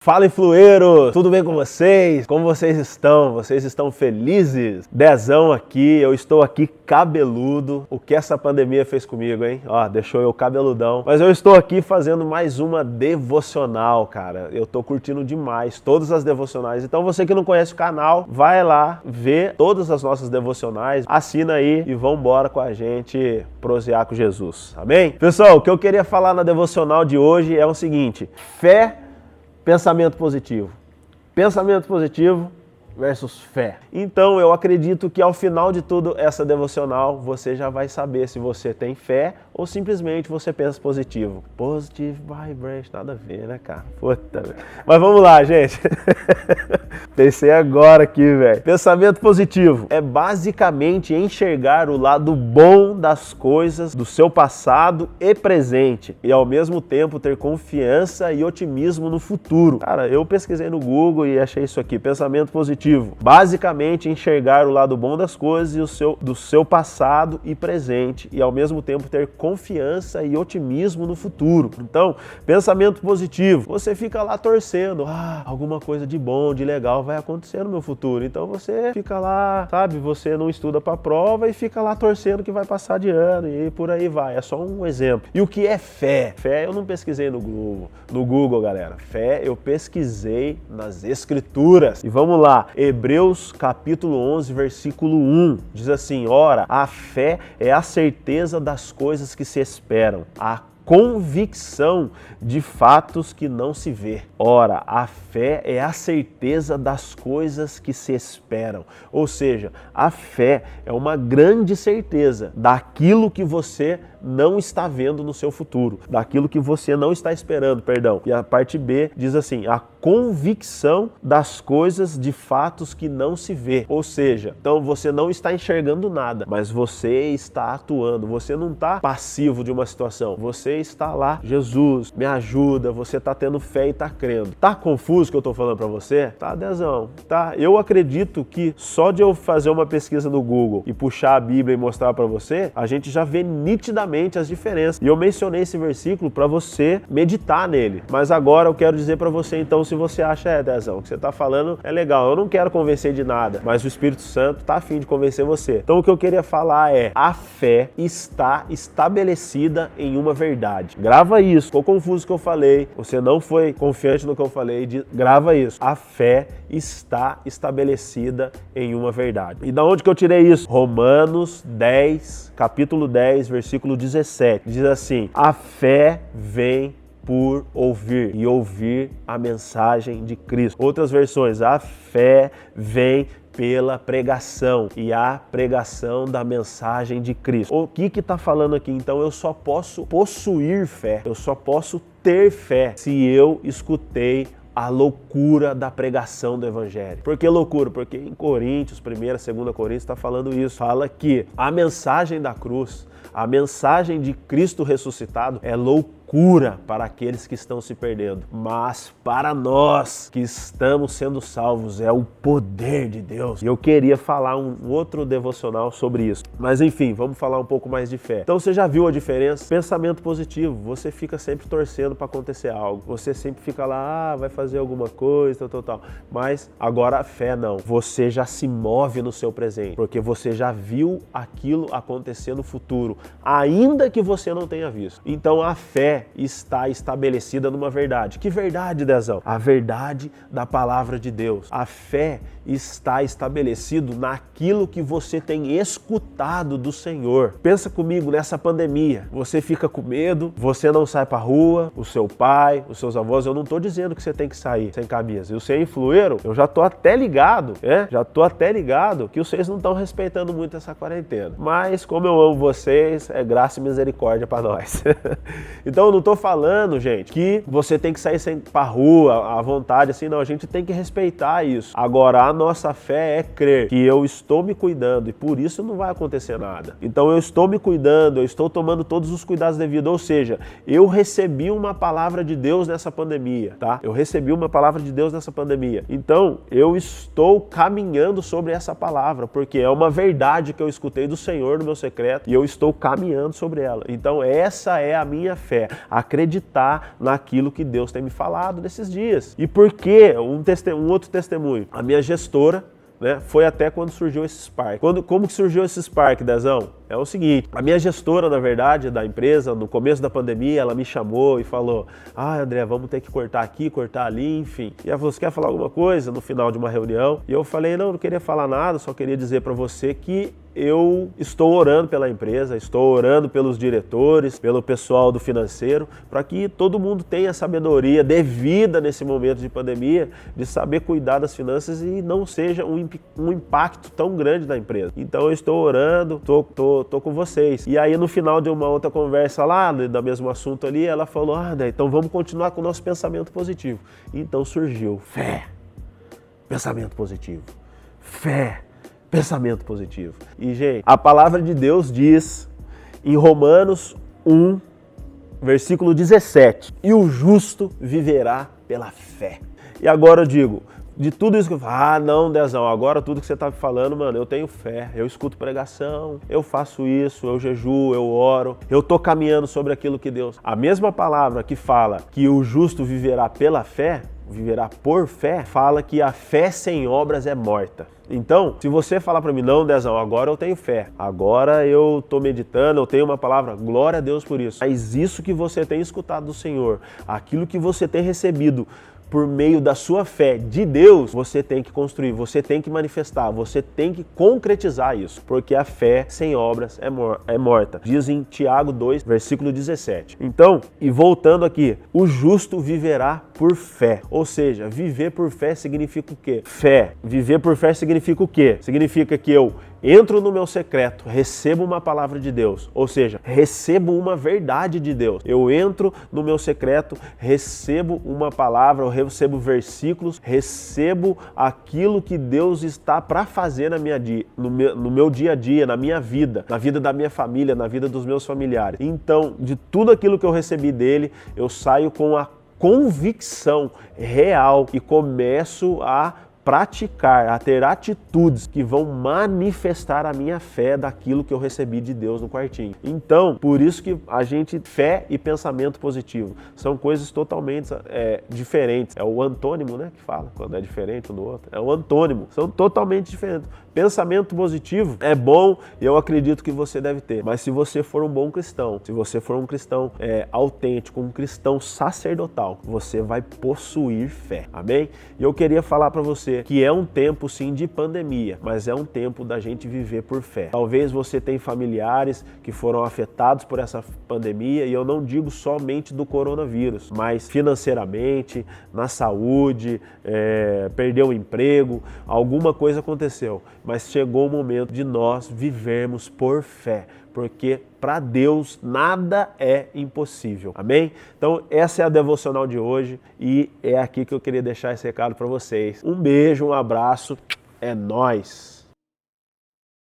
Fala, influeiros! Tudo bem com vocês? Como vocês estão? Vocês estão felizes? Dezão aqui, eu estou aqui cabeludo. O que essa pandemia fez comigo, hein? Ó, deixou eu cabeludão. Mas eu estou aqui fazendo mais uma devocional, cara. Eu tô curtindo demais todas as devocionais. Então você que não conhece o canal, vai lá ver todas as nossas devocionais, assina aí e vambora com a gente prosear com Jesus. Amém? Pessoal, o que eu queria falar na devocional de hoje é o seguinte: fé, pensamento positivo. Pensamento positivo versus fé. Então eu acredito que ao final de tudo essa devocional você já vai saber se você tem fé ou simplesmente você pensa positivo. Positive vibration, nada a ver, né, cara? Puta. Mas vamos lá, gente. Pensei agora aqui, velho. Pensamento positivo é basicamente enxergar o lado bom das coisas do seu passado e presente e ao mesmo tempo ter confiança e otimismo no futuro. Cara, eu pesquisei no Google e achei isso aqui, pensamento positivo. Basicamente enxergar o lado bom das coisas e do seu passado e presente e ao mesmo tempo ter confiança e otimismo no futuro. Então, pensamento positivo, você fica lá torcendo, alguma coisa de bom, de legal vai acontecer no meu futuro. Então você fica lá, sabe, você não estuda para a prova e fica lá torcendo que vai passar de ano e por aí vai. É só um exemplo. E o que é fé? Fé eu não pesquisei no Google, galera. Fé eu pesquisei nas Escrituras. E vamos lá. Hebreus capítulo 11, versículo 1, diz assim: ora, a fé é a certeza das coisas que se esperam, a convicção de fatos que não se vê. Ora, a fé é a certeza das coisas que se esperam. Ou seja, a fé é uma grande certeza daquilo que você não está vendo no seu futuro, daquilo que você não está esperando, perdão. E a parte B diz assim: a convicção das coisas de fatos que não se vê. Ou seja, então você não está enxergando nada, mas você está atuando, você não está passivo de uma situação, você está lá, Jesus, me ajuda, você está tendo fé e está crendo. Tá confuso o que eu estou falando para você? Tá, Dezão, tá. Eu acredito que só de eu fazer uma pesquisa no Google e puxar a Bíblia e mostrar para você, a gente já vê nitidamente as diferenças. E eu mencionei esse versículo para você meditar nele. Mas agora eu quero dizer para você, então, se você acha, Dezão, o que você está falando é legal, eu não quero convencer de nada, mas o Espírito Santo está a fim de convencer você. Então o que eu queria falar é: a fé está estabelecida em uma verdade. Grava isso. Ficou confuso o que eu falei, você não foi confiante no que eu falei, grava isso. A fé está estabelecida em uma verdade. E da onde que eu tirei isso? Romanos 10, capítulo 10, versículo 17. Diz assim: a fé vem por ouvir e ouvir a mensagem de Cristo. Outras versões: a fé vem pela pregação e a pregação da mensagem de Cristo. O que está falando aqui? Então eu só posso possuir fé, eu só posso ter fé se eu escutei a loucura da pregação do Evangelho. Por que loucura? Porque em Coríntios, 1ª, 2ª Coríntios está falando isso. Fala que a mensagem da cruz, a mensagem de Cristo ressuscitado é loucura para aqueles que estão se perdendo. Mas para nós que estamos sendo salvos é o poder de Deus. E eu queria falar um outro devocional sobre isso. Mas enfim, vamos falar um pouco mais de fé. Então você já viu a diferença? Pensamento positivo. Você fica sempre torcendo para acontecer algo. Você sempre fica lá, vai fazer alguma coisa, tal. Mas agora a fé não. Você já se move no seu presente. Porque você já viu aquilo acontecer no futuro, ainda que você não tenha visto. Então a fé está estabelecida numa verdade. Que verdade, Dezão? A verdade da palavra de Deus. A fé está estabelecido naquilo que você tem escutado do Senhor. Pensa comigo nessa pandemia. Você fica com medo, você não sai pra rua, o seu pai, os seus avós, eu não tô dizendo que você tem que sair sem camisa. E o seu influeiro, eu já tô até ligado, que vocês não estão respeitando muito essa quarentena. Mas como eu amo vocês, é graça e misericórdia pra nós. Então eu não tô falando, gente, que você tem que sair sem pra rua, à vontade, assim, não. A gente tem que respeitar isso. Agora, a nossa fé é crer que eu estou me cuidando e por isso não vai acontecer nada. Então eu estou me cuidando, eu estou tomando todos os cuidados devidos, ou seja, eu recebi uma palavra de Deus nessa pandemia, tá? Eu recebi uma palavra de Deus nessa pandemia. Então eu estou caminhando sobre essa palavra, porque é uma verdade que eu escutei do Senhor no meu secreto e eu estou caminhando sobre ela. Então essa é a minha fé. acreditar naquilo que Deus tem me falado nesses dias. E por que? Um outro testemunho. A minha gestora, né, foi até quando surgiu esse Spark. Como que surgiu esse Spark, Dezão? É o seguinte, a minha gestora, na verdade, da empresa, no começo da pandemia, ela me chamou e falou: André, vamos ter que cortar aqui, cortar ali, enfim. E ela falou: você quer falar alguma coisa no final de uma reunião? E eu falei: não queria falar nada, só queria dizer para você que eu estou orando pela empresa, estou orando pelos diretores, pelo pessoal do financeiro, para que todo mundo tenha sabedoria devida nesse momento de pandemia, de saber cuidar das finanças e não seja um impacto tão grande na empresa. Então eu estou orando, tô com vocês. E aí no final de uma outra conversa lá, do mesmo assunto ali, ela falou: André, então vamos continuar com o nosso pensamento positivo. Então surgiu fé, pensamento positivo, fé, pensamento positivo. E, gente, a palavra de Deus diz em Romanos 1, versículo 17, e o justo viverá pela fé. E agora eu digo, de tudo isso que eu falo, não, Dezão, agora tudo que você tá falando, mano, eu tenho fé, eu escuto pregação, eu faço isso, eu jejuo, eu oro, eu tô caminhando sobre aquilo que Deus... A mesma palavra que fala que o justo viverá pela fé, viverá por fé, fala que a fé sem obras é morta. Então, se você falar para mim: não, Dezão, agora eu tenho fé, agora eu tô meditando, eu tenho uma palavra, glória a Deus por isso. Mas isso que você tem escutado do Senhor, aquilo que você tem recebido por meio da sua fé de Deus, você tem que construir, você tem que manifestar, você tem que concretizar isso, porque a fé sem obras é morta. Diz em Tiago 2, versículo 17. Então, e voltando aqui, o justo viverá por fé. Ou seja, viver por fé significa o quê? Fé. Viver por fé significa o quê? Significa que eu entro no meu secreto, recebo uma palavra de Deus, ou seja, recebo uma verdade de Deus. Eu entro no meu secreto, recebo uma palavra, eu recebo versículos, recebo aquilo que Deus está para fazer no meu dia a dia, na minha vida, na vida da minha família, na vida dos meus familiares. Então, de tudo aquilo que eu recebi dele, eu saio com a convicção real e começo a praticar, a ter atitudes que vão manifestar a minha fé daquilo que eu recebi de Deus no quartinho. Então, por isso que fé e pensamento positivo são coisas totalmente diferentes. É o antônimo, né, que fala, quando é diferente um do outro. É o antônimo, são totalmente diferentes. Pensamento positivo é bom e eu acredito que você deve ter. Mas se você for um bom cristão, se você for um cristão autêntico, um cristão sacerdotal, você vai possuir fé. Amém? E eu queria falar para você que é um tempo sim de pandemia, mas é um tempo da gente viver por fé. Talvez você tenha familiares que foram afetados por essa pandemia, e eu não digo somente do coronavírus, mas financeiramente, na saúde, perdeu o emprego, alguma coisa aconteceu. Mas chegou o momento de nós vivermos por fé, porque para Deus nada é impossível. Amém? Então essa é a devocional de hoje e é aqui que eu queria deixar esse recado para vocês. Um beijo, um abraço, é nóis!